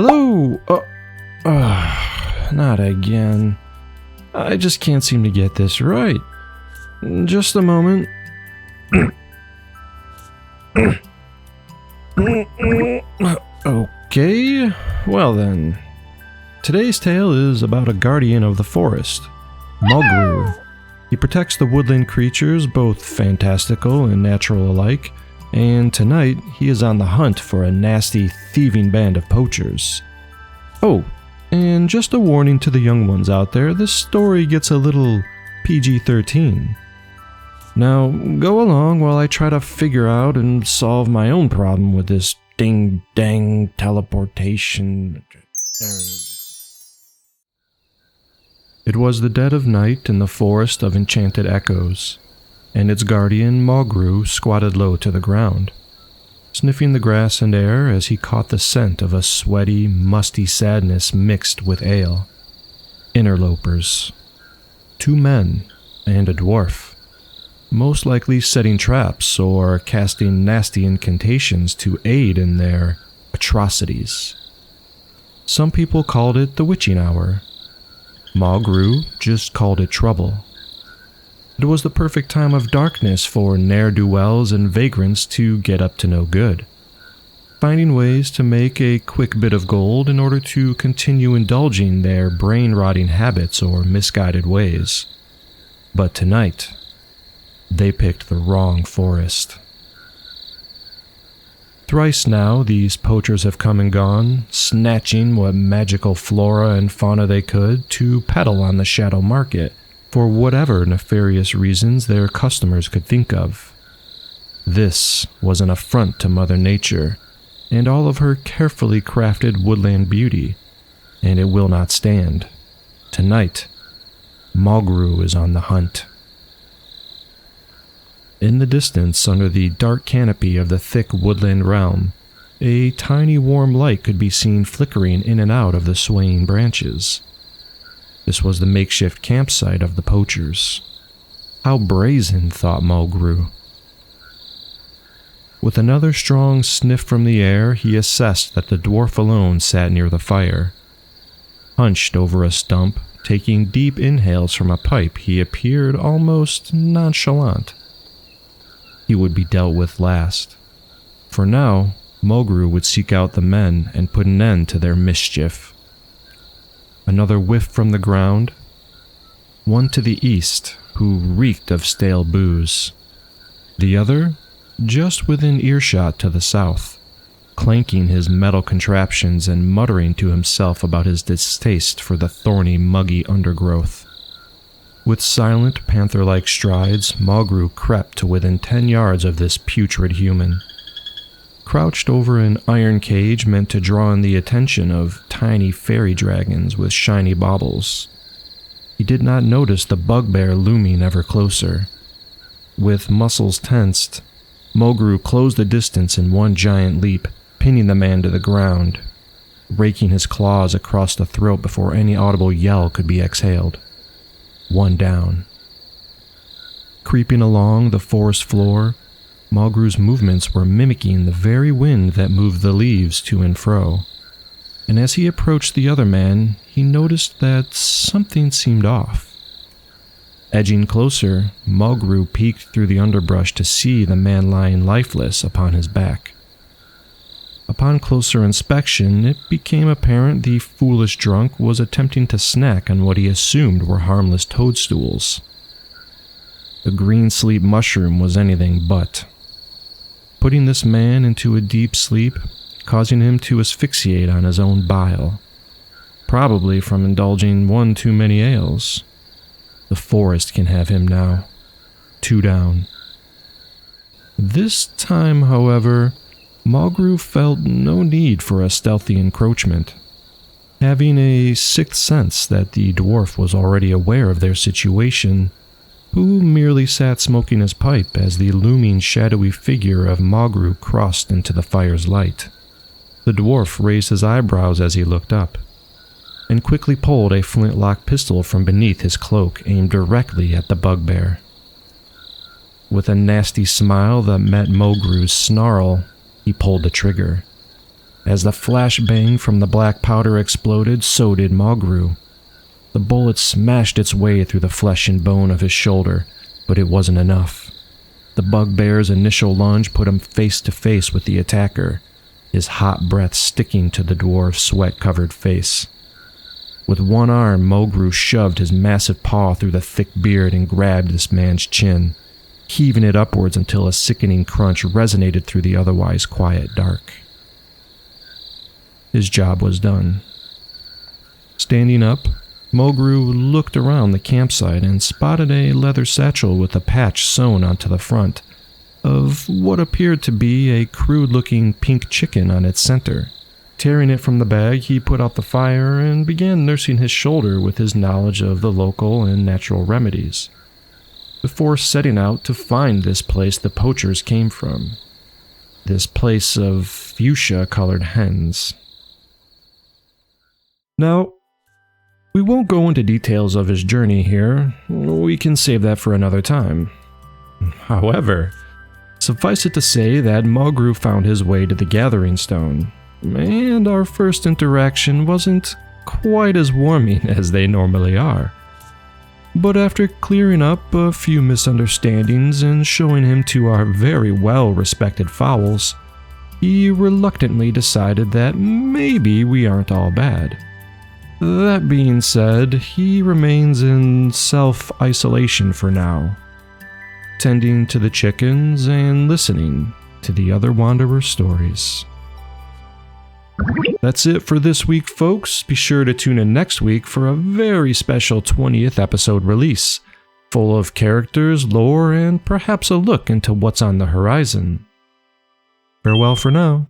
Hello! Not again. I just can't seem to get this right. Just a moment. Okay, well then. Today's tale is about a guardian of the forest, Mulgrew. He protects the woodland creatures, both fantastical and natural alike, and tonight he is on the hunt for a nasty, thieving band of poachers. Oh, and just a warning to the young ones out there, this story gets a little PG-13. Now, go along while I try to figure out and solve my own problem with this ding-dang teleportation. It was the dead of night in the forest of enchanted echoes, and its guardian, Mulgrew, squatted low to the ground, sniffing the grass and air as he caught the scent of a sweaty, musty sadness mixed with ale. Interlopers. 2 men and a dwarf, most likely setting traps or casting nasty incantations to aid in their atrocities. Some people called it the witching hour. Mulgrew just called it trouble. It was the perfect time of darkness for ne'er-do-wells and vagrants to get up to no good, finding ways to make a quick bit of gold in order to continue indulging their brain-rotting habits or misguided ways. But tonight, they picked the wrong forest. Thrice now, these poachers have come and gone, snatching what magical flora and fauna they could to peddle on the shadow market for whatever nefarious reasons their customers could think of. This was an affront to Mother Nature and all of her carefully crafted woodland beauty, and it will not stand. Tonight, Mulgrew is on the hunt. In the distance, under the dark canopy of the thick woodland realm, a tiny warm light could be seen flickering in and out of the swaying branches. This was the makeshift campsite of the poachers. How brazen, thought Mulgrew. With another strong sniff from the air, he assessed that the dwarf alone sat near the fire. Hunched over a stump, taking deep inhales from a pipe, he appeared almost nonchalant. He would be dealt with last. For now, Mulgrew would seek out the men and put an end to their mischief. Another whiff from the ground. One to the east, who reeked of stale booze. The other, just within earshot to the south, clanking his metal contraptions and muttering to himself about his distaste for the thorny, muggy undergrowth. With silent, panther-like strides, Mulgrew crept to within 10 yards of this putrid human. Crouched over an iron cage meant to draw in the attention of tiny fairy dragons with shiny baubles, he did not notice the bugbear looming ever closer. With muscles tensed, Mulgrew closed the distance in one giant leap, pinning the man to the ground, raking his claws across the throat before any audible yell could be exhaled. One down. Creeping along the forest floor, Mulgrew's movements were mimicking the very wind that moved the leaves to and fro, and as he approached the other man, he noticed that something seemed off. Edging closer, Mulgrew peeked through the underbrush to see the man lying lifeless upon his back. Upon closer inspection, it became apparent the foolish drunk was attempting to snack on what he assumed were harmless toadstools. The green sleep mushroom was anything but, putting this man into a deep sleep, causing him to asphyxiate on his own bile, probably from indulging one too many ales. The forest can have him now. 2 down. This time, however, Mulgrew felt no need for a stealthy encroachment, having a sixth sense that the dwarf was already aware of their situation, who merely sat smoking his pipe as the looming shadowy figure of Mulgrew crossed into the fire's light. The dwarf raised his eyebrows as he looked up, and quickly pulled a flintlock pistol from beneath his cloak aimed directly at the bugbear. With a nasty smile that met Mulgrew's snarl, he pulled the trigger. As the flashbang from the black powder exploded, so did Mogru. The bullet smashed its way through the flesh and bone of his shoulder, but it wasn't enough. The bugbear's initial lunge put him face to face with the attacker, his hot breath sticking to the dwarf's sweat-covered face. With one arm, Mogru shoved his massive paw through the thick beard and grabbed this man's chin, heaving it upwards until a sickening crunch resonated through the otherwise quiet dark. His job was done. Standing up, Mogru looked around the campsite and spotted a leather satchel with a patch sewn onto the front of what appeared to be a crude-looking pink chicken on its center. Tearing it from the bag, he put out the fire and began nursing his shoulder with his knowledge of the local and natural remedies, before setting out to find this place the poachers came from. This place of fuchsia-colored hens. Now, we won't go into details of his journey here. We can save that for another time. However, suffice it to say that Mogru found his way to the Gathering Stone, and our first interaction wasn't quite as warming as they normally are. But after clearing up a few misunderstandings and showing him to our very well-respected fowls, he reluctantly decided that maybe we aren't all bad. That being said, he remains in self-isolation for now, tending to the chickens and listening to the other wanderers' stories. That's it for this week, folks. Be sure to tune in next week for a very special 20th episode release, full of characters, lore, and perhaps a look into what's on the horizon. Farewell for now.